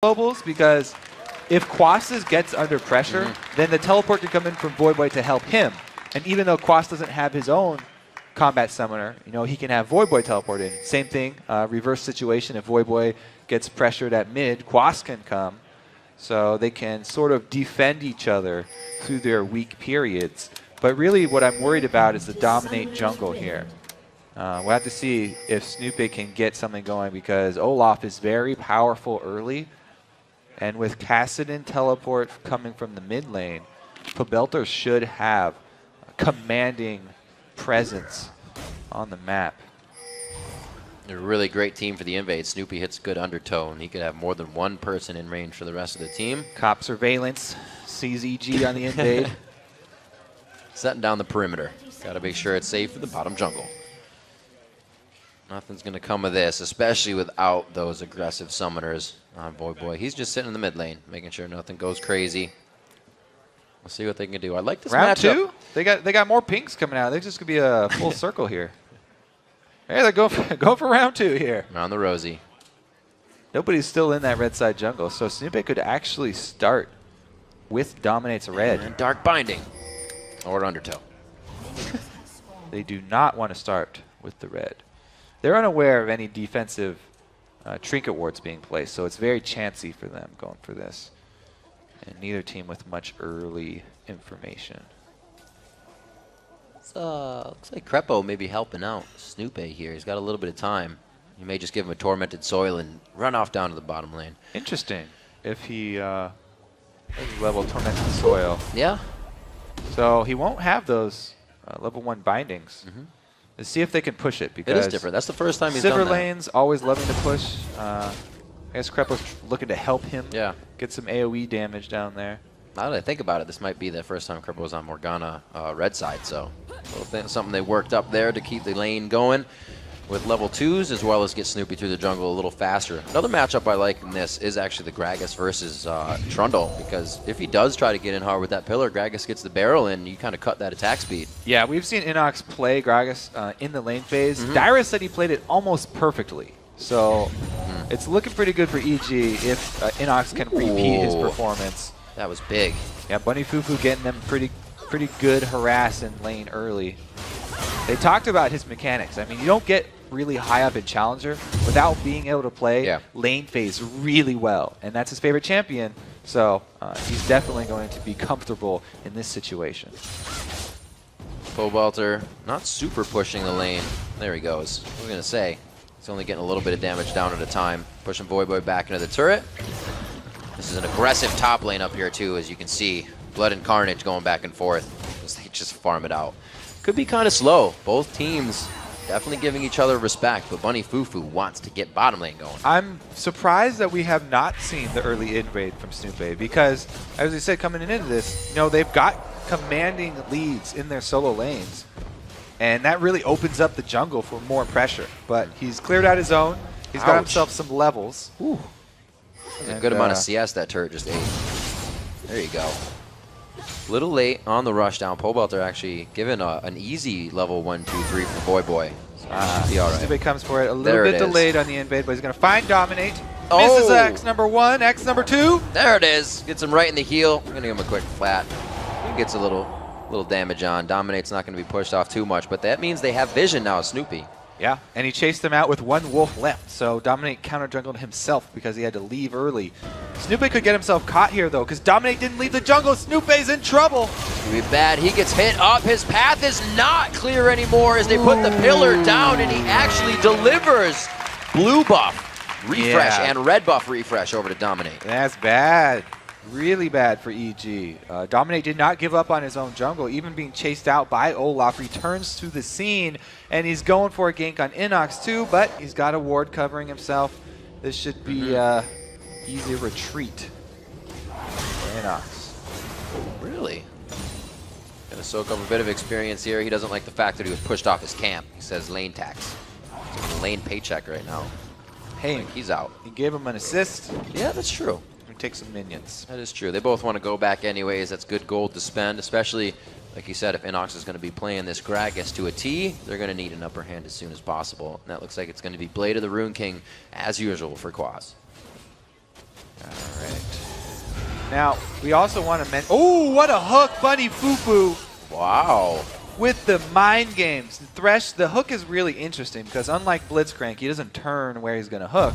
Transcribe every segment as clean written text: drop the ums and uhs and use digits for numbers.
globals because if Quastas gets under pressure, then the teleport can come in from Voyboy to help him. And even though Quas doesn't have his own combat summoner, you know, he can have Voyboy teleport in. Same thing, reverse situation. If Voyboy gets pressured at mid, Quas can come. So they can sort of defend each other through their weak periods. But really what I'm worried about is the dominate jungle here. We'll have to see if Snoopy can get something going because Olaf is very powerful early. And with Kassadin teleport coming from the mid lane, Pobelter should have a commanding presence on the map. A really great team for the invade. Snoopy hits good undertone. He could have more than one person in range for the rest of the team. Cop surveillance, sees EG on the invade. Setting down the perimeter. Got to make sure it's safe for the bottom jungle. Nothing's going to come of this, especially without those aggressive summoners on Voyboy. He's just sitting in the mid lane, making sure nothing goes crazy. We'll see what they can do. I like this Round matchup. 2? They got more pinks coming out. They're just going to be a full circle here. Hey, they're going for round 2 here. Around the rosy. Nobody's still in that red side jungle, so Snoopy could actually start with Dominate's red. And Dark Binding. Or Undertow. They do not want to start with the red. They're unaware of any defensive trinket wards being placed, so it's very chancy for them going for this. And neither team with much early information. Looks like Crepo may be helping out Snoopy here. He's got a little bit of time. You may just give him a Tormented Soil and run off down to the bottom lane. Interesting. If he level Tormented Soil. Yeah. So he won't have those level 1 bindings. Let's see if they can push it, because it is different. That's the first time he's done that. Sivir lane's always loving to push. I guess Crepo's looking to help him get some AoE damage down there. Now that I think about it, this might be the first time Crepo was on Morgana red side, so something they worked up there to keep the lane going with level 2s, as well as get Snoopy through the jungle a little faster. Another matchup I like in this is actually the Gragas versus Trundle, because if he does try to get in hard with that pillar, Gragas gets the barrel and you kind of cut that attack speed. Yeah, we've seen Inox play Gragas in the lane phase. Dyrus said he played it almost perfectly. So it's looking pretty good for EG if Inox can repeat his performance. That was big. Yeah, Bunny Fufu getting them pretty good harass in lane early. They talked about his mechanics. I mean, you don't get really high up in Challenger without being able to play lane phase really well. And that's his favorite champion. So he's definitely going to be comfortable in this situation. Pobelter not super pushing the lane. There he goes. What was I going to say? He's only getting a little bit of damage down at a time. Pushing Voyboy back into the turret. This is an aggressive top lane up here too, as you can see. Blood and Carnage going back and forth as they just farm it out. Could be kind of slow. Both teams definitely giving each other respect, but Bunny Fufu wants to get bottom lane going. I'm surprised that we have not seen the early invade from Snoopy because, as we said coming into this, you know, they've got commanding leads in their solo lanes. And that really opens up the jungle for more pressure. But he's cleared out his own. He's got himself some levels. Ooh. That's a good amount of CS that turret just ate. There you go. Little late on the rush down. Pobelter actually given an easy level 1, 2, 3 for Voyboy. So be all right. Snoopy comes for it. A little bit delayed on the invade, but he's going to find Dominate. Misses X number 1, X number 2. There it is. Gets him right in the heel. I'm going to give him a quick flat. He gets a little damage on. Dominate's not going to be pushed off too much, but that means they have vision now, Snoopy. Yeah, and he chased them out with 1 wolf left, so Dominate counter-jungled himself because he had to leave early. Snoopy could get himself caught here, though, because Dominate didn't leave the jungle. Snoopy's in trouble. It's going to be bad. He gets hit up. His path is not clear anymore as they put the pillar down, and he actually delivers blue buff refresh and red buff refresh over to Dominate. That's bad. Really bad for EG. Dominate did not give up on his own jungle, even being chased out by Olaf. Returns to the scene, and he's going for a gank on Inox too, but he's got a ward covering himself. This should be easy retreat for Inox. Really? Gonna soak up a bit of experience here. He doesn't like the fact that he was pushed off his camp. He says lane tax. He's a lane paycheck right now. Hey, he's out. He gave him an assist. Yeah, that's true. Take some minions. That is true. They both want to go back anyways. That's good gold to spend, especially, like you said, if Inox is going to be playing this Gragas to a T, they're going to need an upper hand as soon as possible. And that looks like it's going to be Blade of the Rune King, as usual, for Quas. Now, we also want to mention, oh, what a hook, Bunny Fufu. Wow. With the mind games. Thresh, the hook is really interesting because unlike Blitzcrank, he doesn't turn where he's going to hook.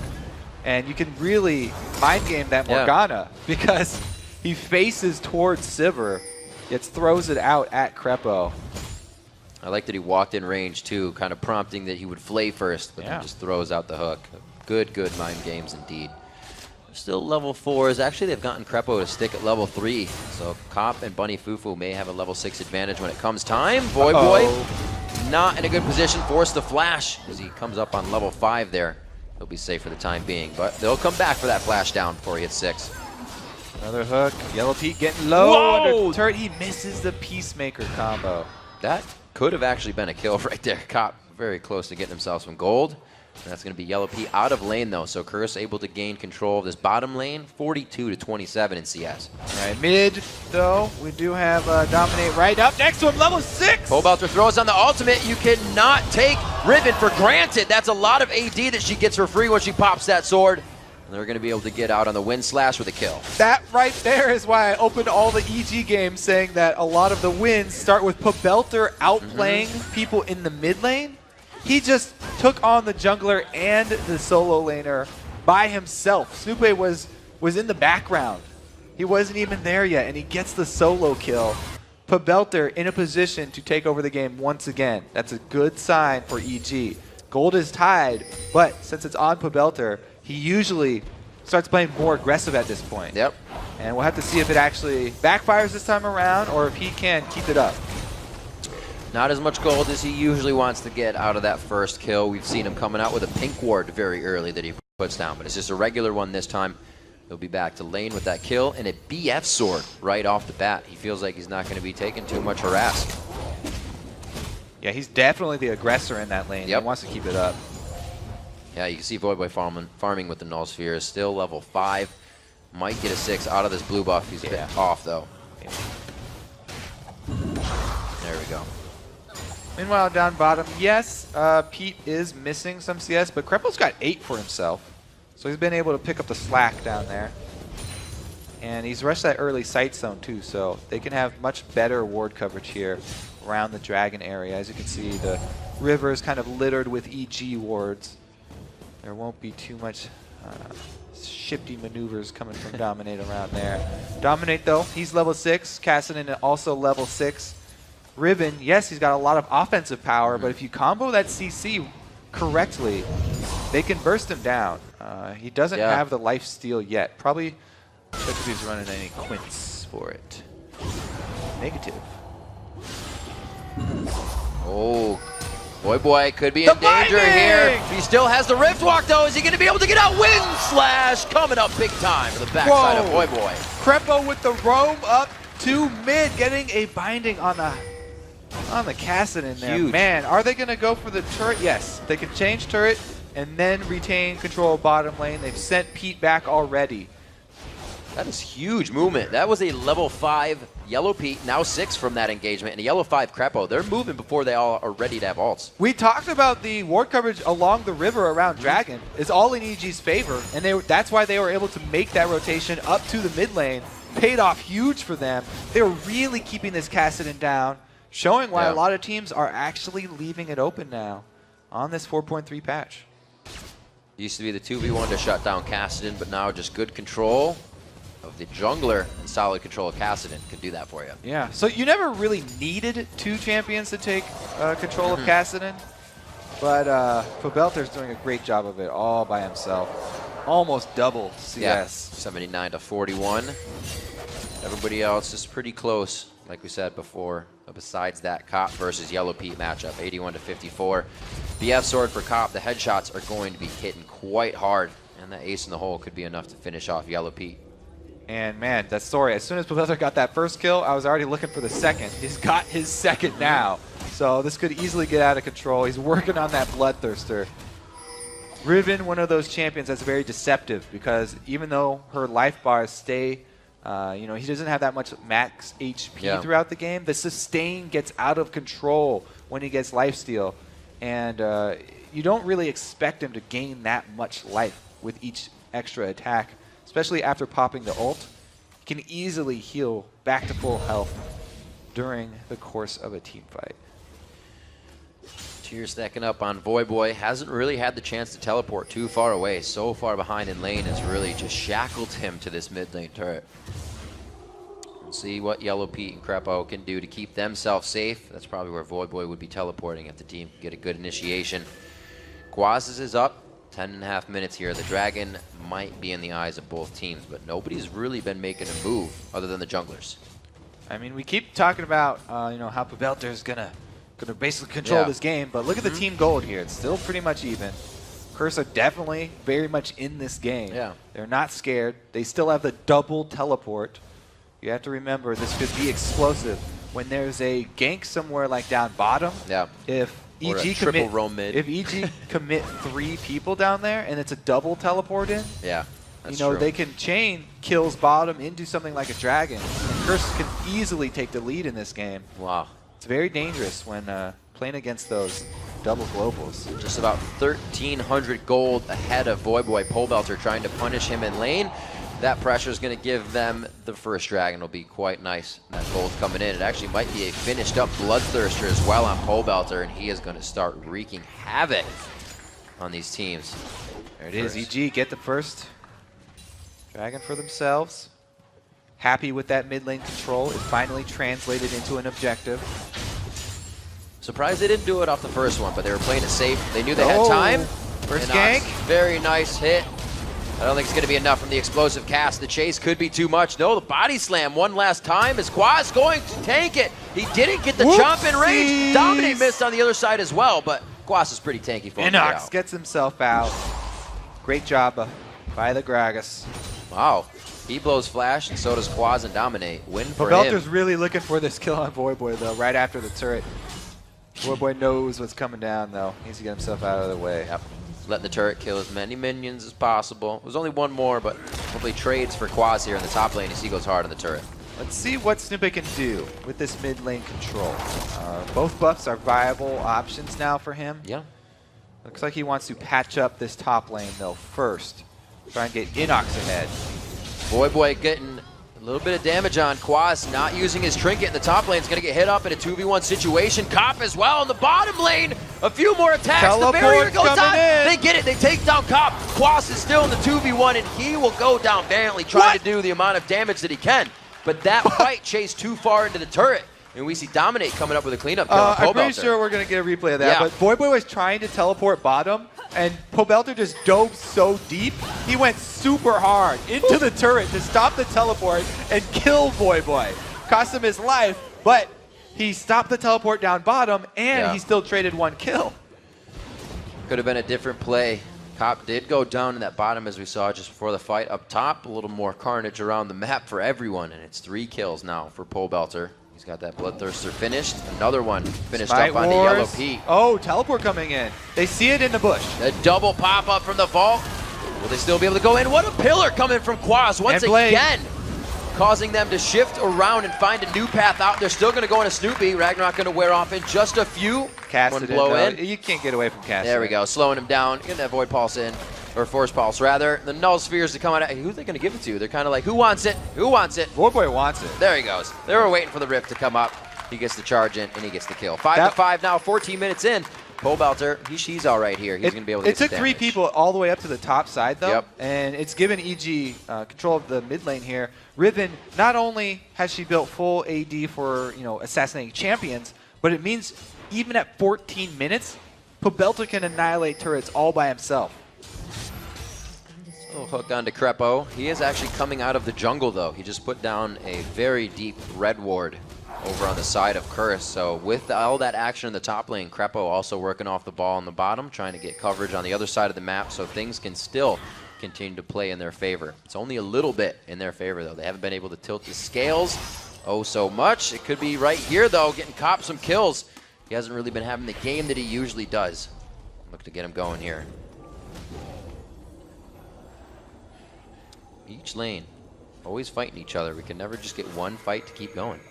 And you can really mind game that Morgana because he faces towards Sivir, yet throws it out at Krepo. I like that he walked in range too, kind of prompting that he would flay first, but then just throws out the hook. Good mind games indeed. Still level 4s. Actually, they've gotten Krepo to stick at level 3. So Cop and Bunny Fufu may have a level 6 advantage when it comes time. Voyboy not in a good position. Forced the flash as he comes up on level 5 there. He'll be safe for the time being, but they'll come back for that flash down before he hits 6. Another hook. Yellow Pete getting low under the turret. He misses the Peacemaker combo. That could have actually been a kill right there. Cop very close to getting himself some gold. That's going to be Yellow Pete out of lane, though, so Curse able to gain control of this bottom lane, 42-27 in CS. All right, mid, though, we do have Dominate right up next to him, level 6! Cobelter throws on the ultimate. You cannot take Riven for granted. That's a lot of AD that she gets for free when she pops that sword. And they're going to be able to get out on the wind slash with a kill. That right there is why I opened all the EG games saying that a lot of the wins start with Cobelter outplaying people in the mid lane. He just took on the jungler and the solo laner by himself. Snoopé was in the background. He wasn't even there yet, and he gets the solo kill. Cobelter in a position to take over the game once again. That's a good sign for EG. Gold is tied, but since it's on Cobelter, he usually starts playing more aggressive at this point. Yep. And we'll have to see if it actually backfires this time around or if he can keep it up. Not as much gold as he usually wants to get out of that first kill. We've seen him coming out with a pink ward very early that he puts down, but it's just a regular one this time. He'll be back to lane with that kill and a BF sword right off the bat. He feels like he's not going to be taking too much harass. Yeah, he's definitely the aggressor in that lane. Yep. He wants to keep it up. Yeah, you can see Voyboy farming with the Null Sphere. Still level 5. Might get a 6 out of this blue buff. He's a bit off, though. There we go. Meanwhile, down bottom, yes, Pete is missing some CS, but Krepo's got 8 for himself. So he's been able to pick up the slack down there. And he's rushed that early sight zone, too, so they can have much better ward coverage here around the dragon area. As you can see, the river is kind of littered with EG wards. There won't be too much shifty maneuvers coming from Dominate around there. Dominate, though, he's level 6. Cassidy also level 6. Riven, yes, he's got a lot of offensive power, but if you combo that CC correctly, they can burst him down. He doesn't have the life steal yet. Probably check if he's running any quints for it. Negative. Oh, Voyboy could be in danger here. He still has the Rift Walk, though. Is he going to be able to get out? Wind Slash coming up big time for the backside of Voyboy. Krepo with the roam up to mid, getting a binding on the Cassid in there. Huge. Man, are they going to go for the turret? Yes. They can change turret and then retain control of bottom lane. They've sent Pete back already. That is huge movement. That was a level 5 Yellow Pete, now 6 from that engagement, and a Yellow 5 Krepo. They're moving before they all are ready to have ults. We talked about the ward coverage along the river around Dragon. It's all in EG's favor, and that's why they were able to make that rotation up to the mid lane. Paid off huge for them. They were really keeping this Cassidon down, showing why a lot of teams are actually leaving it open now on this 4.3 patch. Used to be the 2v1 to shut down Cassidon, but now just good control of the jungler and solid control of Cassidon could do that for you. Yeah, so you never really needed 2 champions to take control of Cassidon, but Cobelter's doing a great job of it all by himself. Almost double CS. Yeah, 79 to 41. Everybody else is pretty close, like we said before. Besides that Cop versus Yellow Pete matchup, 81 to 54. BF sword for Cop. The headshots are going to be hitting quite hard, and that ace in the hole could be enough to finish off Yellow Pete. And man, that story, as soon as Cobelter got that first kill, I was already looking for the second. He's got his second now. So this could easily get out of control. He's working on that Bloodthirster. Riven, one of those champions that's very deceptive because even though her life bars stay, you know, he doesn't have that much max HP throughout the game. The sustain gets out of control when he gets lifesteal. And you don't really expect him to gain that much life with each extra attack, especially after popping the ult. can easily heal back to full health during the course of a team fight. Tear stacking up on Voyboy. Hasn't really had the chance to teleport too far away. So far behind in lane has really just shackled him to this mid lane turret. We'll see what Yellow Pete and Crepo can do to keep themselves safe. That's probably where Voyboy would be teleporting if the team can get a good initiation. Quaz's is up. 10.5 minutes here. The Dragon might be in the eyes of both teams, but nobody's really been making a move other than the junglers. I mean, we keep talking about you know, how Pobelter is gonna basically control this game, but look at the team gold here. It's still pretty much even. Curse are definitely very much in this game. Yeah. They're not scared. They still have the double teleport. You have to remember this could be explosive when there's a gank somewhere like down bottom. Yeah. If Or EG a triple row mid. If EG commit 3 people down there and it's a double teleport in, Yeah, that's you know, true. they can chain kills bottom into something like a dragon. And Curse can easily take the lead in this game. Wow. It's very dangerous when playing against those double globals. Just about 1,300 gold ahead of Voyboy. Pobelter trying to punish him in lane. That pressure is going to give them the first dragon. Will be quite nice. That gold's coming in. It actually might be a finished up Bloodthirster as well on Pobelter, and he is going to start wreaking havoc on these teams. There it is. EG get the first dragon for themselves. Happy with that mid lane control. It finally translated into an objective. Surprised they didn't do it off the first one, but they were playing it safe. They knew they had time. First And, gank. Very nice hit. I don't think it's going to be enough from the explosive cast. The chase could be too much. No, the body slam one last time. Is Quaz going to tank it? He didn't get the jump in range. Dominate missed on the other side as well, but Quaz is pretty tanky for him. Inox gets himself out. Great job by the Gragas. Wow. He blows flash, and so does Quaz and Dominate. Win for Pobelter's him. really looking for this kill on Voyboy, though, right after the turret. Voyboy knows what's coming down, though. Needs to get himself out of the way. Yep. Letting the turret kill as many minions as possible. There's only one more, but hopefully trades for Quaz here in the top lane as he goes hard on the turret. Let's see what Snoopy can do with this mid lane control. Both buffs are viable options now for him. Yeah. Looks like he wants to patch up this top lane, though, first. Try and get Inox ahead. Voyboy getting a little bit of damage on Quaz, not using his trinket in the top lane. Is going to get hit up in a 2v1 situation. Cop as well in the bottom lane. A few more attacks. Teleport the barrier goes coming on. in. They get it. They take down Cop. Quaz is still in the 2v1, and he will go down valiantly trying to do the amount of damage that he can. But that fight chased too far into the turret. And we see Dominate coming up with a cleanup kill on I'm pretty Pobelter. sure we're going to get a replay of that. Yeah. But Voyboy was trying to teleport bottom, and Pobelter just dove so deep, he went super hard into the turret to stop the teleport and kill Voyboy. Cost him his life, but he stopped the teleport down bottom, and he still traded 1 kill. Could have been a different play. Cop did go down in that bottom as we saw just before the fight. Up top, a little more carnage around the map for everyone, and it's 3 kills now for Pobelter. He's got that Bloodthirster finished. Another one finished Smite up on the Wars. Yellow Pete. Oh, teleport coming in. They see it in the bush. A double pop-up from the vault. Will they still be able to go in? What a pillar coming from Quaz once again. Causing them to shift around and find a new path out. They're still going to go into Snoopy. Ragnarok going to wear off in just a few. Cast One it blow in. in. You can't get away from cast. There we go. Slowing him down. Getting that Void Pulse in. Or Force Pulse, rather. The Null Spheres to come out. Who are they going to give it to? They're kind of like, who wants it? Who wants it? Voyboy wants it. There he goes. They were waiting for the Rift to come up. He gets the charge in, and he gets the kill. 5-5 now, 14 minutes in. Pobelter, he's all right here. He's going to be able to get It took the 3 damage. people all the way up to the top side, though. Yep. And it's given EG control of the mid lane here. Riven, not only has she built full AD for, you know, assassinating champions, but it means even at 14 minutes, Pobelter can annihilate turrets all by himself. Little hook onto Crepo. He is actually coming out of the jungle, though. He just put down a very deep red ward over on the side of Curse. So with all that action in the top lane, Crepo also working off the ball on the bottom, trying to get coverage on the other side of the map so things can still continue to play in their favor. It's only a little bit in their favor, though. They haven't been able to tilt the scales so much. It could be right here, though, getting Cop some kills. He hasn't really been having the game that he usually does. Look to get him going here. Each lane, always fighting each other. We can never just get one fight to keep going.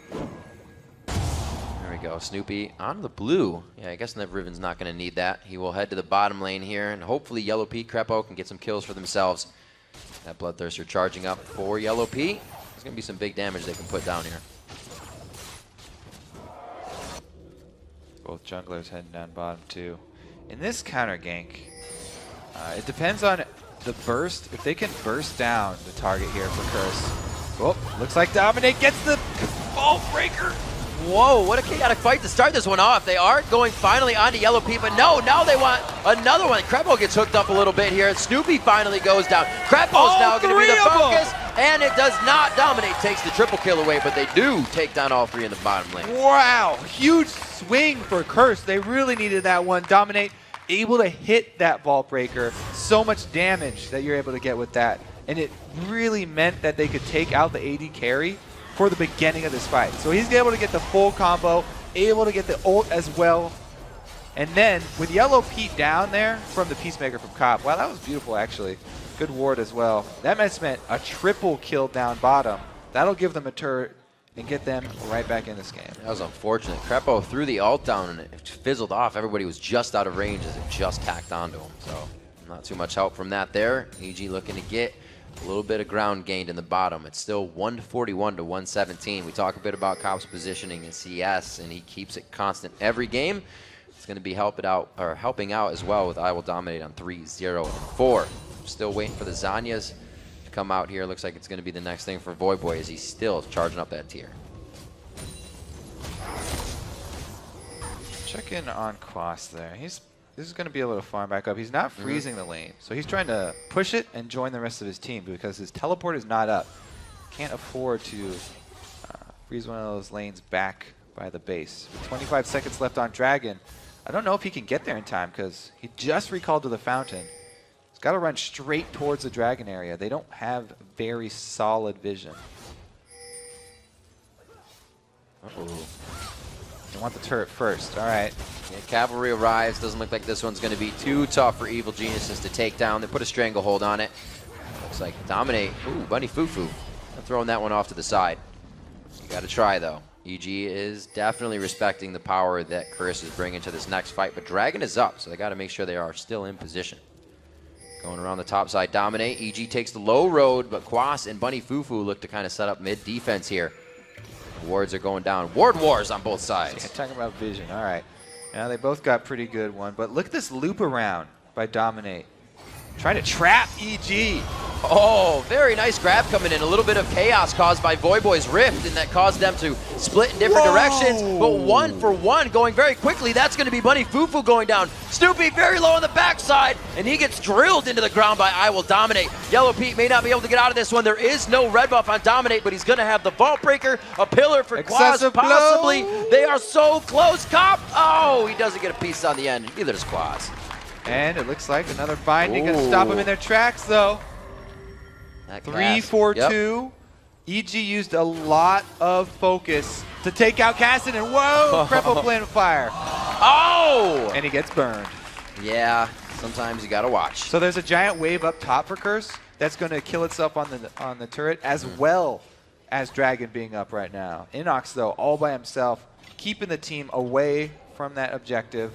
There we go, Snoopy on the blue. Yeah, I guess Riven's not going to need that. He will head to the bottom lane here, and hopefully Yellow Pete, Crepo can get some kills for themselves. That Bloodthirster charging up for Yellow Pete. There's going to be some big damage they can put down here. Both junglers heading down bottom too. In this counter gank, it depends on the burst. If they can burst down the target here for Curse. Oh, looks like Dominate gets the ball breaker. Whoa, what a chaotic fight to start this one off. They are going finally onto Yellow Pete, but no, now they want another one. Krepo gets hooked up a little bit here. Snoopy finally goes down. Krepo's now going to be the focus, and it does not. Dominate takes the triple kill away, but they do take down all three in the bottom lane. Wow, huge swing for Curse. They really needed that one. Dominate able to hit that ball breaker. So much damage that you're able to get with that. And it really meant that they could take out the AD carry for the beginning of this fight. So he's able to get the full combo, able to get the ult as well. And then with Yellow Pete down there from the Peacemaker from Cop. Wow, that was beautiful actually. Good ward as well. That meant a triple kill down bottom. That'll give them a turret and get them right back in this game. That was unfortunate. Krepo threw the ult down and it fizzled off. Everybody was just out of range as it just tacked onto him. So not too much help from that there. EG looking to get a little bit of ground gained in the bottom. It's still 141 to 117. We talk a bit about Cop's positioning in CS, and he keeps it constant every game. It's going to be helping out as well with I Will Dominate on 3, 0, and 4. Still waiting for the Zanyas to come out here. Looks like it's going to be the next thing for Voyboy as he's still charging up that tier. Check in on Quas there. This is going to be able to farm back up. He's not freezing the lane, so he's trying to push it and join the rest of his team because his teleport is not up. Can't afford to freeze one of those lanes back by the base. With 25 seconds left on Dragon. I don't know if he can get there in time because he just recalled to the fountain. He's got to run straight towards the Dragon area. They don't have very solid vision. Uh-oh. They want the turret first. All right. Yeah, Cavalry arrives. Doesn't look like this one's going to be too tough for Evil Geniuses to take down. They put a stranglehold on it. Looks like Dominate. Ooh, Bunny Fufu. I'm throwing that one off to the side. You got to try, though. EG is definitely respecting the power that Curse is bringing to this next fight, but Dragon is up, so they got to make sure they are still in position. Going around the top side, Dominate. EG takes the low road, but Quas and Bunny Fufu look to kind of set up mid-defense here. Wards are going down. Ward wars on both sides. Yeah, talking about vision. All right. Now they both got pretty good one, but look at this loop around by Dominate. Trying to trap EG. Oh, very nice grab coming in. A little bit of chaos caused by Voyboy's Rift, and that caused them to split in different directions. But 1 for 1 going very quickly. That's going to be Bunny Fufu going down. Snoopy very low on the backside, and he gets drilled into the ground by I Will Dominate. Yellow Pete may not be able to get out of this one. There is no red buff on Dominate, but he's going to have the Vault Breaker, a pillar for Quas, possibly. They are so close. Cop. Oh, he doesn't get a piece on the end. Neither does Quas. And it looks like another binding can stop them in their tracks, though. 3, 4, 2. EG used a lot of focus to take out Caston, and whoa, Krepo playing fire. Oh! And he gets burned. Yeah, sometimes you gotta watch. So there's a giant wave up top for Curse that's going to kill itself on the turret, as well as Dragon being up right now. Inox, though, all by himself, keeping the team away from that objective.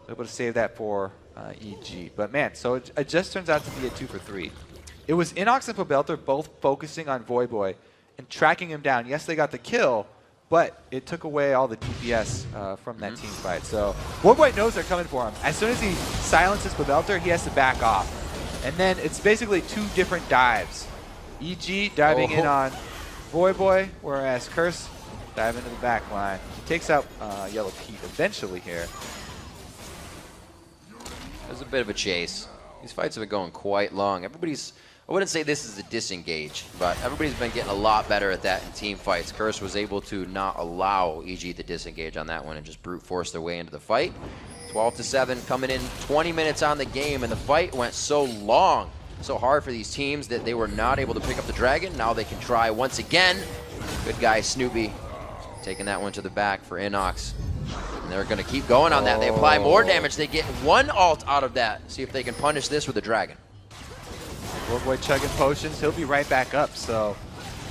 Able to save that for EG. But man, so it just turns out to be a 2 for 3. It was Inox and Pobelter both focusing on Voyboy and tracking him down. Yes, they got the kill, but it took away all the DPS from that team fight. So Voyboy knows they're coming for him. As soon as he silences Pobelter, he has to back off. And then it's basically 2 different dives. EG diving in on Voyboy, whereas Curse dive into the back line. He takes out Yellow Pete eventually here. It was a bit of a chase. These fights have been going quite long. I wouldn't say this is a disengage, but everybody's been getting a lot better at that in team fights. Curse was able to not allow EG to disengage on that one and just brute force their way into the fight. 12-7 coming in, 20 minutes on the game, and the fight went so long, so hard for these teams that they were not able to pick up the Dragon. Now they can try once again. Good guy Snoopy taking that one to the back for Inox. And they're going to keep going on that. They apply more damage. They get 1 ult out of that. See if they can punish this with a Dragon. Voyboy chugging potions. He'll be right back up. So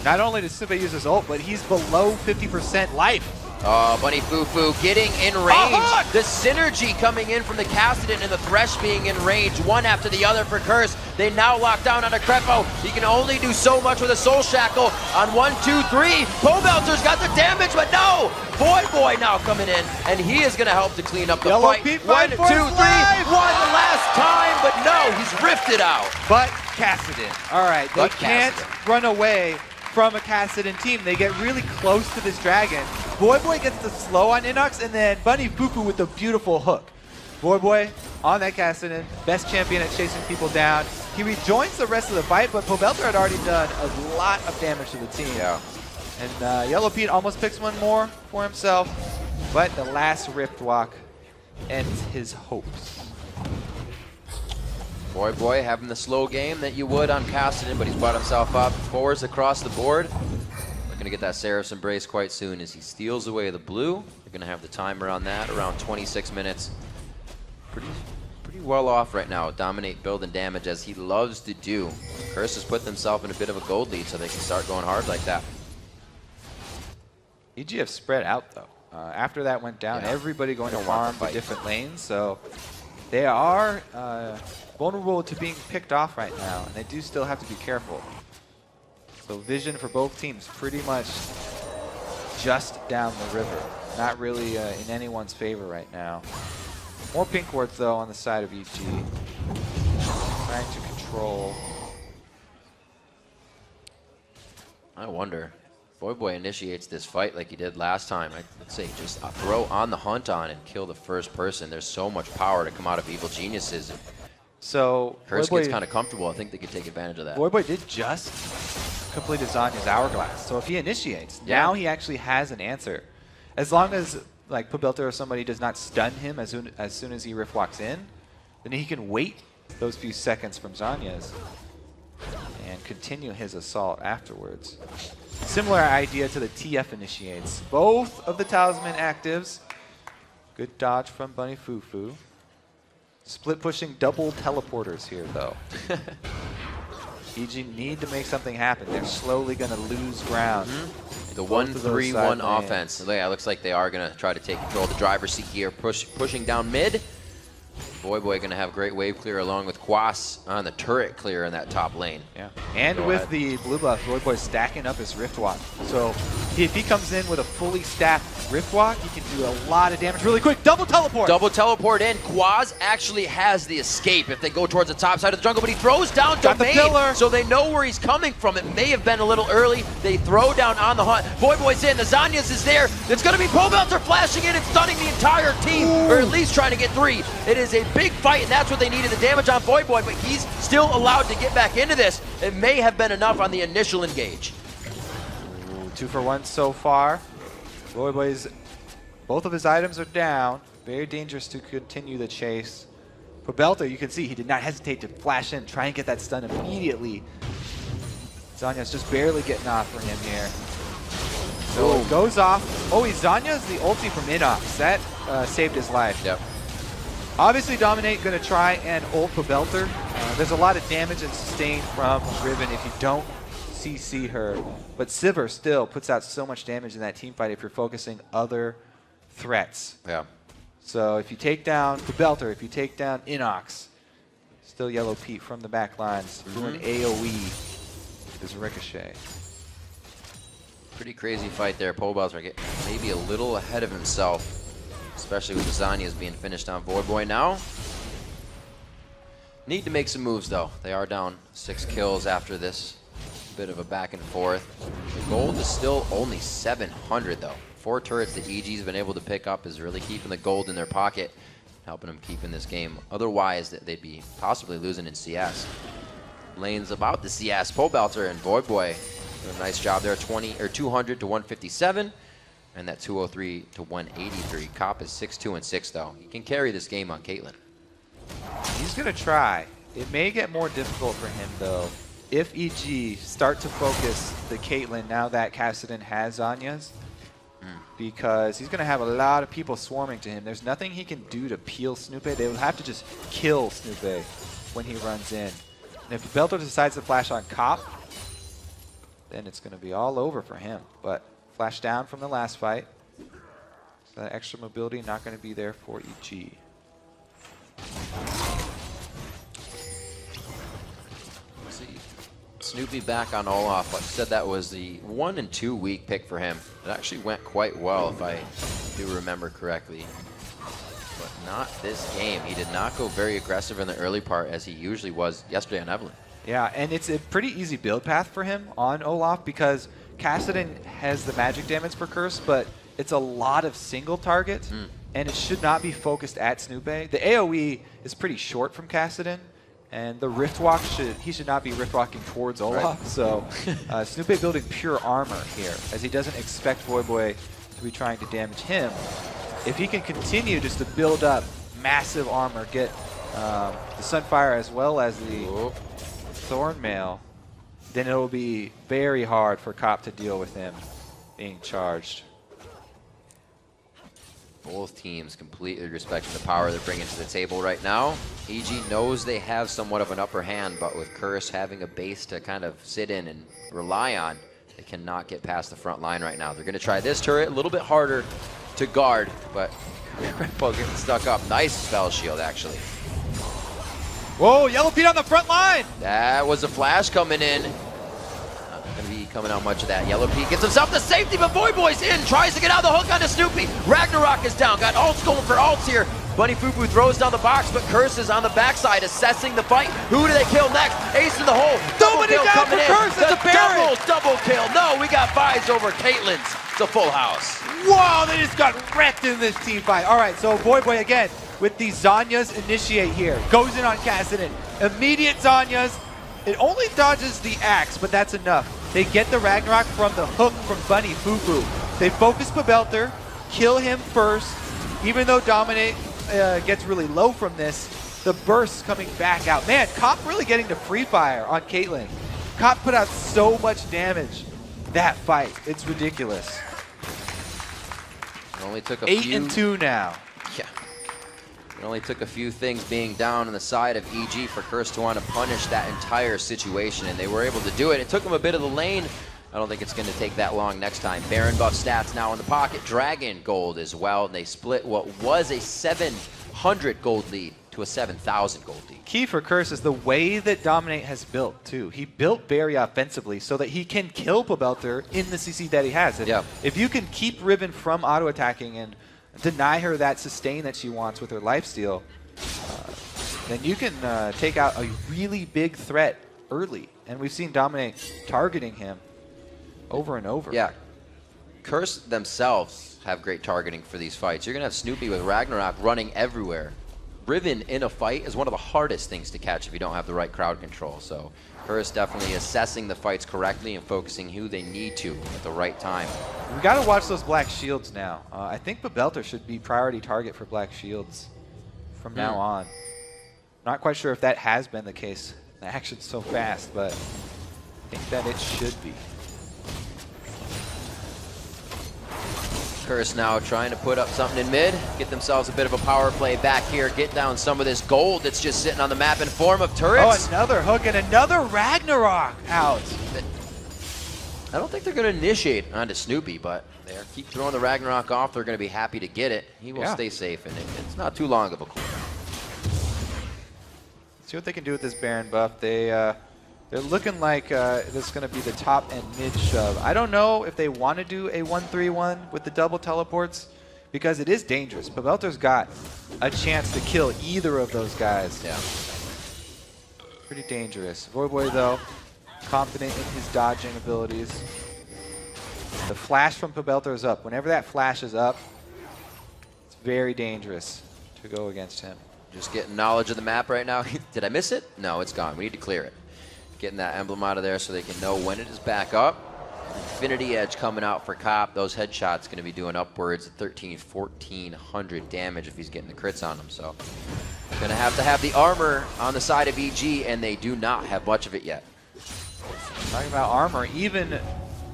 not only does Snoopy use his ult, but he's below 50% life. Oh, Bunny Fufu getting in range. The synergy coming in from the Kassadin and the Thresh being in range, one after the other for Curse. They now lock down on a Crefo. He can only do so much with a Soul Shackle on 1, 2, 3. Pobelter's got the damage, but no! Boy now coming in, and he is going to help to clean up the fight. 1, 2, 3, one the last time, but no, he's rifted out. But Kassadin. All right, they can't run away from a Kassadin team. They get really close to this dragon. Boy gets the slow on Inox, and then Bunny Fufu with the beautiful hook. Boy on that Kassadin, best champion at chasing people down. He rejoins the rest of the fight, but Pobelter had already done a lot of damage to the team. Yeah. And Yellow Pete almost picks one more for himself, but the last Rift Walk ends his hopes. Boy having the slow game that you would on Kassadin, but he's brought himself up. Fours across the board. We're going to get that Seraph's Embrace quite soon as he steals away the blue. We're going to have the timer on that, around 26 minutes. Pretty well off right now. Dominate, build, and damage as he loves to do. Curse has put themselves in a bit of a gold lead so they can start going hard like that. EG have spread out though. After that went down, everybody going to farm to different lanes, so they are vulnerable to being picked off right now, and they do still have to be careful. So vision for both teams pretty much just down the river. Not really in anyone's favor right now. More pink wards though on the side of EG. Trying to control. I wonder. Boy initiates this fight like he did last time. I'd say just throw on the hunt on and kill the first person. There's so much power to come out of Evil Geniuses. So Curse gets kind of comfortable. I think they could take advantage of that. Boy did just complete Zanya's Hourglass. So if he initiates, now he actually has an answer. As long as like Pobelter or somebody does not stun him as soon as he Rift walks in, then he can wait those few seconds from Zanya's and continue his assault afterwards. Similar idea to the TF initiates. Both of the Talisman actives. Good dodge from Bunny Fufu. Split pushing double teleporters here though. EG need to make something happen. They're slowly going to lose ground. The 1-3-1 offense. Yeah, it looks like they are going to try to take control of the driver's seat here, pushing down mid. Boy going to have great wave clear along with Quas on the turret clear in that top lane. Yeah, and with the blue buff, Boy stacking up his Rift Walk. So if he comes in with a fully stacked Rift Walk, he can do a lot of damage really quick. Double teleport! Double teleport in. Quas actually has the escape if they go towards the top side of the jungle, but he throws down Domain, so they know where he's coming from. It may have been a little early. They throw down on the hunt. Boy's in. The Zanya's is there. It's going to be Pobelter flashing in and stunning the entire team, or at least trying to get 3. It is a big fight, and that's what they needed, the damage on Boy, but he's still allowed to get back into this. It may have been enough on the initial engage. 2 for 1 so far. Boy's, both of his items are down. Very dangerous to continue the chase. Pobelter, you can see he did not hesitate to flash in, try and get that stun immediately. Zanya's just barely getting off for him here. So it goes off. Oh, Zanya's the ulti from Inox. That saved his life. Yep. Obviously, Dominate going to try and ult Pobelter. There's a lot of damage and sustain from Riven if you don't CC her. But Sivir still puts out so much damage in that team fight if you're focusing other threats. Yeah. So if you take down Pobelter, if you take down Inox, still Yellow Pete from the back lines doing AoE with his Ricochet. Pretty crazy fight there. Pobelter getting maybe a little ahead of himself. Especially with the Zanya's being finished on Boy now. Need to make some moves though. They are down 6 kills after this. Bit of a back and forth. The gold is still only 700 though. 4 turrets that EG's been able to pick up is really keeping the gold in their pocket, helping them keep in this game. Otherwise, they'd be possibly losing in CS. Lane's about the CS. Pobelter and Boy doing a nice job there. 200 to 157. And that 203 to 183. Cop is 6-2 and 6 though. He can carry this game on Caitlyn. He's going to try. It may get more difficult for him though if EG start to focus the Caitlyn now that Kassadin has Zanya's. Because he's going to have a lot of people swarming to him. There's nothing he can do to peel Snoopy. They will have to just kill Snoopy when he runs in. And if Belter decides to flash on Cop, then it's going to be all over for him. But flash down from the last fight. So that extra mobility not going to be there for EG. See, Snoopy back on Olaf. Like I said, that was the 1 and 2 week pick for him. It actually went quite well, if I do remember correctly. But not this game. He did not go very aggressive in the early part as he usually was yesterday on Evelyn. Yeah, and it's a pretty easy build path for him on Olaf because Kassadin has the magic damage for Curse, but it's a lot of single target, and it should not be focused at Snoopy. The AoE is pretty short from Kassadin, and the Rift Walk he should not be Rift Walking towards Olaf. Right. So Snoopy building pure armor here, as he doesn't expect Voyboy to be trying to damage him. If he can continue just to build up massive armor, get the Sunfire as well as the Thornmail, then it will be very hard for Cop to deal with him being charged. Both teams completely respecting the power they're bringing to the table right now. EG knows they have somewhat of an upper hand, but with Curse having a base to kind of sit in and rely on, they cannot get past the front line right now. They're going to try this turret, a little bit harder to guard, but Red Bull getting stuck up. Nice spell shield, actually. Whoa, Yellow Pete on the front line! That was a flash coming in. Not going to be coming out much of that. Yellow Pete gets himself the safety, but Voyboy's in. Tries to get out the hook onto Snoopy. Ragnarok is down. Got ults going for ults here. Bunny Fufu throws down the box, but Curse is on the backside assessing the fight. Who do they kill next? Ace in the hole. Nobody down for Curse. That's a Baron. Double kill. No, we got buys over Caitlyn's. It's a full house. Whoa, they just got wrecked in this team fight. All right, so Voyboy again with the Zanyas initiate here. Goes in on Kassadin. Immediate Zanyas. It only dodges the axe, but that's enough. They get the Ragnarok from the hook from Bunny Fufu. They focus Pabelter, kill him first. Even though Dominate gets really low from this, the burst coming back out. Man, Cop really getting to free fire on Caitlyn. Cop put out so much damage that fight. It's ridiculous. It only took a 8 and 2 now. Yeah. It only took a few things being down on the side of EG for Curse to want to punish that entire situation, and they were able to do it. It took them a bit of the lane. I don't think it's going to take that long next time. Baron buff stats now in the pocket. Dragon gold as well. And they split what was a 700 gold lead to a 7,000 gold lead. Key for Curse is the way that Dominate has built, too. He built very offensively so that he can kill Pabelter in the CC that he has. If you can keep Riven from auto-attacking and deny her that sustain that she wants with her lifesteal, then you can take out a really big threat early. And we've seen Dominate targeting him over and over. Yeah. Curse themselves have great targeting for these fights. You're going to have Snoopy with Ragnarok running everywhere. Riven in a fight is one of the hardest things to catch if you don't have the right crowd control. So Curse definitely assessing the fights correctly and focusing who they need to at the right time. We got to watch those black shields now. I think Pabelter should be priority target for black shields from now on. Not quite sure if that has been the case. The action's so fast, but I think that it should be. Curse now trying to put up something in mid, get themselves a bit of a power play back here, get down some of this gold that's just sitting on the map in form of turrets. Oh, another hook and another Ragnarok out. I don't think they're going to initiate onto Snoopy, but they keep throwing the Ragnarok off. They're going to be happy to get it. He will stay safe, and it's not too long of a cooldown. See what they can do with this Baron buff. They're looking like this is going to be the top and mid shove. I don't know if they want to do a 1-3-1 with the double teleports because it is dangerous. Pabelter's got a chance to kill either of those guys. Yeah. Pretty dangerous. Voyboy, though, confident in his dodging abilities. The flash from Pabelter is up. Whenever that flash is up, it's very dangerous to go against him. Just getting knowledge of the map right now. Did I miss it? No, it's gone. We need to clear it. Getting that emblem out of there so they can know when it is back up. Infinity Edge coming out for Cop. Those headshots going to be doing upwards of 1,400 damage if he's getting the crits on them. So going to have the armor on the side of EG, and they do not have much of it yet. Talking about armor, even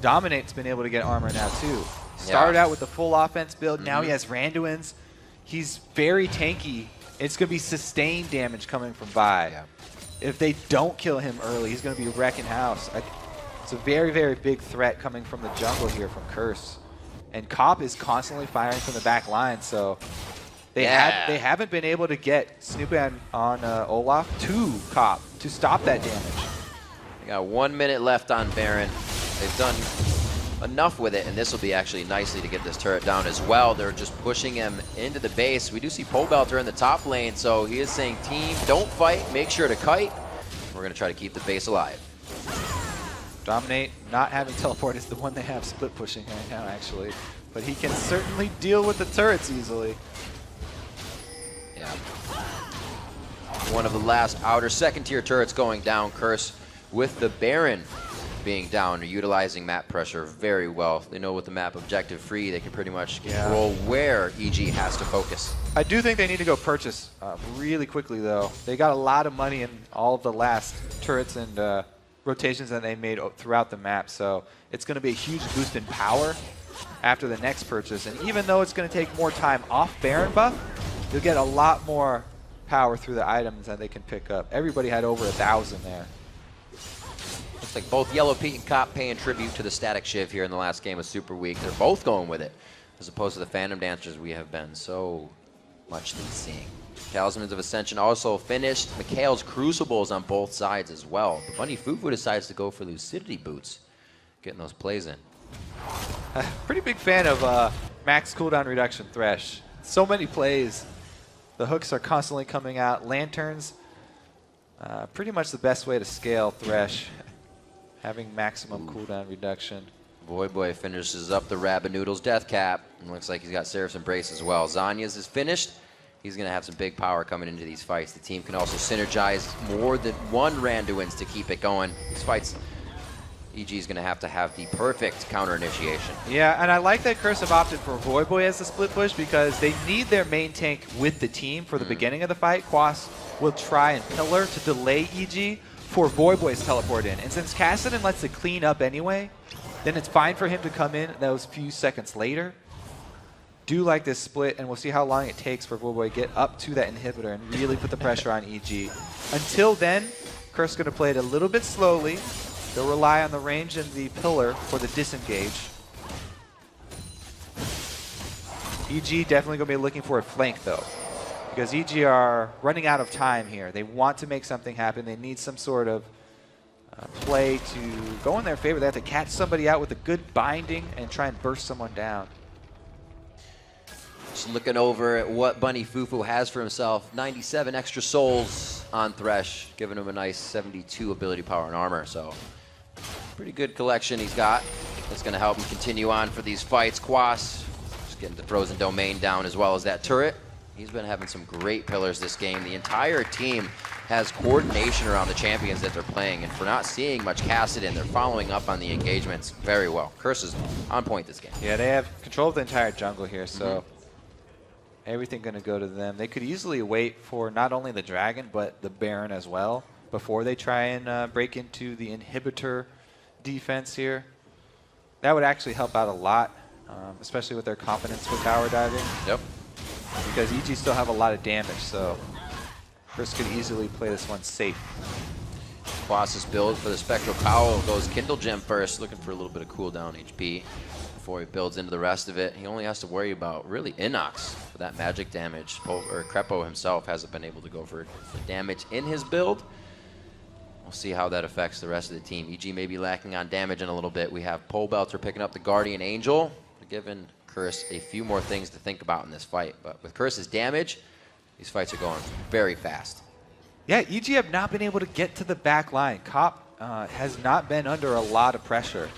Dominate's been able to get armor now too. Started out with the full offense build. Now he has Randuin's. He's very tanky. It's going to be sustained damage coming from Vi. Yeah. If they don't kill him early, he's going to be wrecking house. It's a very, very big threat coming from the jungle here from Curse. And Cop is constantly firing from the back line, so they haven't been able to get Snoopy on Olaf to Cop to stop that damage. They got 1 minute left on Baron. They've done enough with it, and this will be actually nicely to get this turret down as well. They're just pushing him into the base. We do see Pole Belter in the top lane, so he is saying, team, don't fight, make sure to kite. We're going to try to keep the base alive. Dominate, not having teleport, is the one they have split pushing right now, actually. But he can certainly deal with the turrets easily. Yeah. One of the last outer second-tier turrets going down. Curse with the Baron being down, or utilizing map pressure very well. They know with the map objective free, they can pretty much control where EG has to focus. I do think they need to go purchase really quickly, though. They got a lot of money in all of the last turrets and rotations that they made throughout the map, so it's going to be a huge boost in power after the next purchase. And even though it's going to take more time off Baron buff, you'll get a lot more power through the items that they can pick up. Everybody had over 1,000 there. Looks like both Yellow Pete and Cop paying tribute to the Static Shiv here in the last game of Super Week. They're both going with it, as opposed to the Phantom Dancers we have been so much seeing. Talismans of Ascension also finished. Mikhail's Crucibles on both sides as well. But Bunny Fufu decides to go for Lucidity Boots, getting those plays in. Pretty big fan of max cooldown reduction Thresh. So many plays. The hooks are constantly coming out. Lanterns, pretty much the best way to scale Thresh, having maximum cooldown reduction. Boy finishes up the Rabbit Noodles Death Cap, and looks like he's got Seraph's Embrace as well. Zanya's is finished. He's going to have some big power coming into these fights. The team can also synergize more than one Randuin's to keep it going. These fights, EG is going to have the perfect counter initiation. Yeah, and I like that Curse have opted for Voyboy as the split push because they need their main tank with the team for the beginning of the fight. Quas will try and pillar to delay EG for Voyboy's teleport in. And since Kassadin lets it clean up anyway, then it's fine for him to come in those few seconds later. Do like this split, and we'll see how long it takes for Voyboy to get up to that inhibitor and really put the pressure on EG. Until then, Curse is going to play it a little bit slowly. They'll rely on the range and the pillar for the disengage. EG definitely going to be looking for a flank, though, because EG are running out of time here. They want to make something happen. They need some sort of play to go in their favor. They have to catch somebody out with a good binding and try and burst someone down. Just looking over at what Bunny Fufu has for himself. 97 extra souls on Thresh, giving him a nice 72 ability power and armor. So pretty good collection he's got. That's going to help him continue on for these fights. Quas just getting the Frozen Domain down as well as that turret. He's been having some great pillars this game. The entire team has coordination around the champions that they're playing, and for not seeing much Kassadin, they're following up on the engagements very well. Curse is on point this game. Yeah, they have control of the entire jungle here, so everything going to go to them. They could easily wait for not only the Dragon, but the Baron as well before they try and break into the inhibitor defense here. That would actually help out a lot, especially with their confidence with tower diving. Yep. Because EG still have a lot of damage, so Chris could easily play this one safe. Quas's build for the Spectral Cowl goes Kindle Gem first, looking for a little bit of cooldown HP before he builds into the rest of it. He only has to worry about really Inox for that magic damage. Crepo himself hasn't been able to go for damage in his build. We'll see how that affects the rest of the team. EG may be lacking on damage in a little bit. We have Pole Belter picking up the Guardian Angel, giving Curse a few more things to think about in this fight. But with Curse's damage, these fights are going very fast. Yeah, EG have not been able to get to the back line. Cop has not been under a lot of pressure.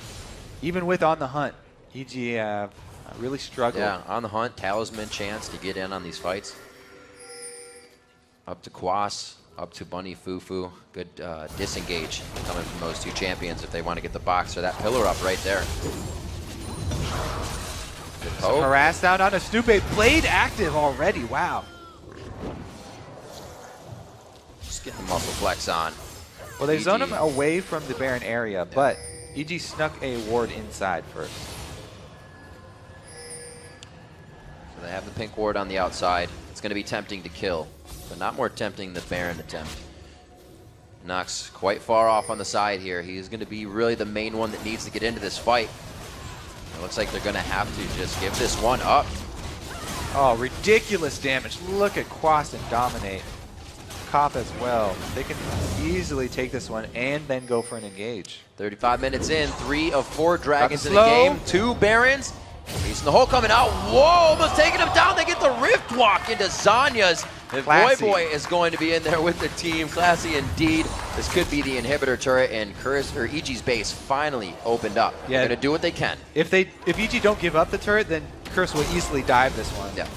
Even with On the Hunt, EG have really struggled. Yeah, On the Hunt, Talisman chance to get in on these fights. Up to Quas, up to Bunny Fufu. Good disengage coming from those two champions if they want to get the box or that pillar up right there. Oh. Harassed down on a Snoopy. Blade active already. Wow. Just getting the muscle flex on. Well, they zoned him away from the Baron area, but EG snuck a ward inside first. So they have the pink ward on the outside. It's going to be tempting to kill, but not more tempting than Baron attempt. Nox quite far off on the side here. He's going to be really the main one that needs to get into this fight. It looks like they're going to have to just give this one up. Oh, ridiculous damage. Look at Quast and dominate. Cop as well. They can easily take this one and then go for an engage. 35 minutes in, 3 of 4 dragons in the Slow. game, 2 barons. Facing the hole coming out. Whoa, almost taking him down. They get the Rift Walk into Zanya's. And Voyboy is going to be in there with the team. Classy indeed. This could be the inhibitor turret, and EG's base finally opened up. Yeah. They're going to do what they can. If EG don't give up the turret, then Curse will easily dive this one. Yeah.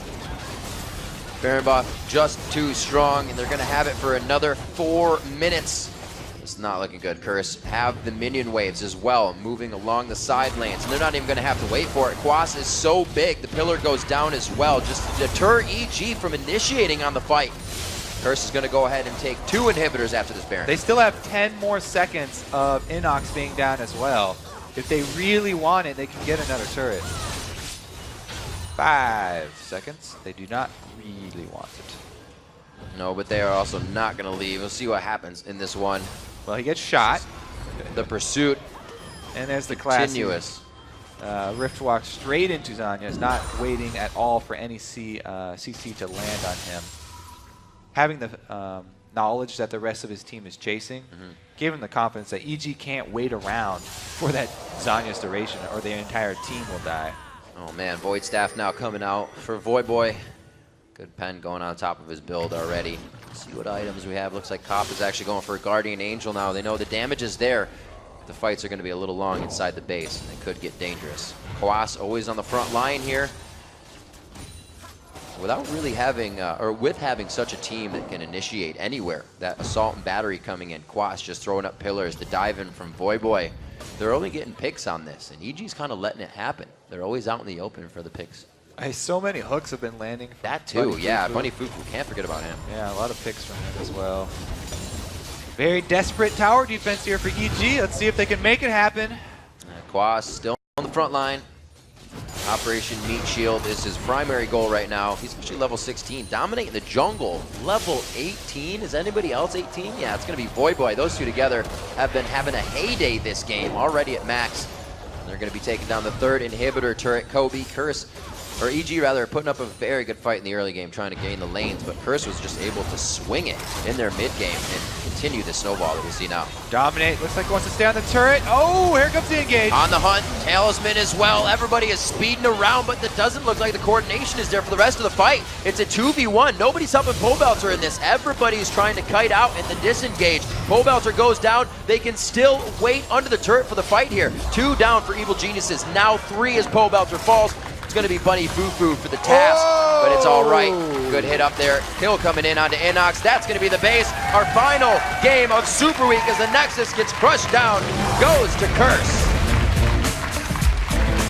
Baron buff just too strong, and they're going to have it for another 4 minutes. It's not looking good. Curse have the minion waves as well, moving along the side lanes, and they're not even going to have to wait for it. Quas is so big, the pillar goes down as well, just to deter EG from initiating on the fight. Curse is going to go ahead and take 2 inhibitors after this Baron. They still have 10 more seconds of Inox being down as well. If they really want it, they can get another turret. 5 seconds. They do not really want it. No, but they are also not going to leave. We'll see what happens in this one. Well, he gets shot. The pursuit And there's the classic continuous. Rift Walk straight into Zanya's, not waiting at all for any CC to land on him. Having the knowledge that the rest of his team is chasing, gave him the confidence that EG can't wait around for that Zanya's duration or the entire team will die. Oh man, Void Staff now coming out for Voyboy. Good pen going on top of his build already. Let's see what items we have. Looks like Cop is actually going for a Guardian Angel now. They know the damage is there. The fights are going to be a little long inside the base. They could get dangerous. Kwas always on the front line here. Without really having, or with having such a team that can initiate anywhere, that assault and battery coming in, Kwas just throwing up pillars, the dive in from Voyboy. They're only getting picks on this, and EG's kind of letting it happen. They're always out in the open for the picks. Hey, so many hooks have been landing. That too, yeah. Bunny Fufu, can't forget about him. Yeah, a lot of picks from him as well. Very desperate tower defense here for EG. Let's see if they can make it happen. Kwas still on the front line. Operation Meat Shield is his primary goal right now. He's actually level 16, dominating the jungle. Level 18, is anybody else 18? Yeah, it's gonna be Voyboy. Those two together have been having a heyday this game, already at max. They're gonna be taking down the 3rd inhibitor turret, Kobe. Curse, or EG rather, putting up a very good fight in the early game, trying to gain the lanes, but Curse was just able to swing it in their mid game and continue the snowball that we see now. Dominate, looks like he wants to stay on the turret. Oh, here comes the engage. On the hunt, Talisman as well. Everybody is speeding around, but it doesn't look like the coordination is there for the rest of the fight. It's a 2v1. Nobody's helping Pobelter in this. Everybody's trying to kite out in the disengage. Pobelter goes down. They can still wait under the turret for the fight here. 2 down for Evil Geniuses. Now 3 as Pobelter falls. It's going to be Bunny Fufu for the task, but it's all right. Good hit up there. Kill coming in onto Inox. That's going to be the base. Our final game of Super Week as the Nexus gets crushed down, goes to Curse.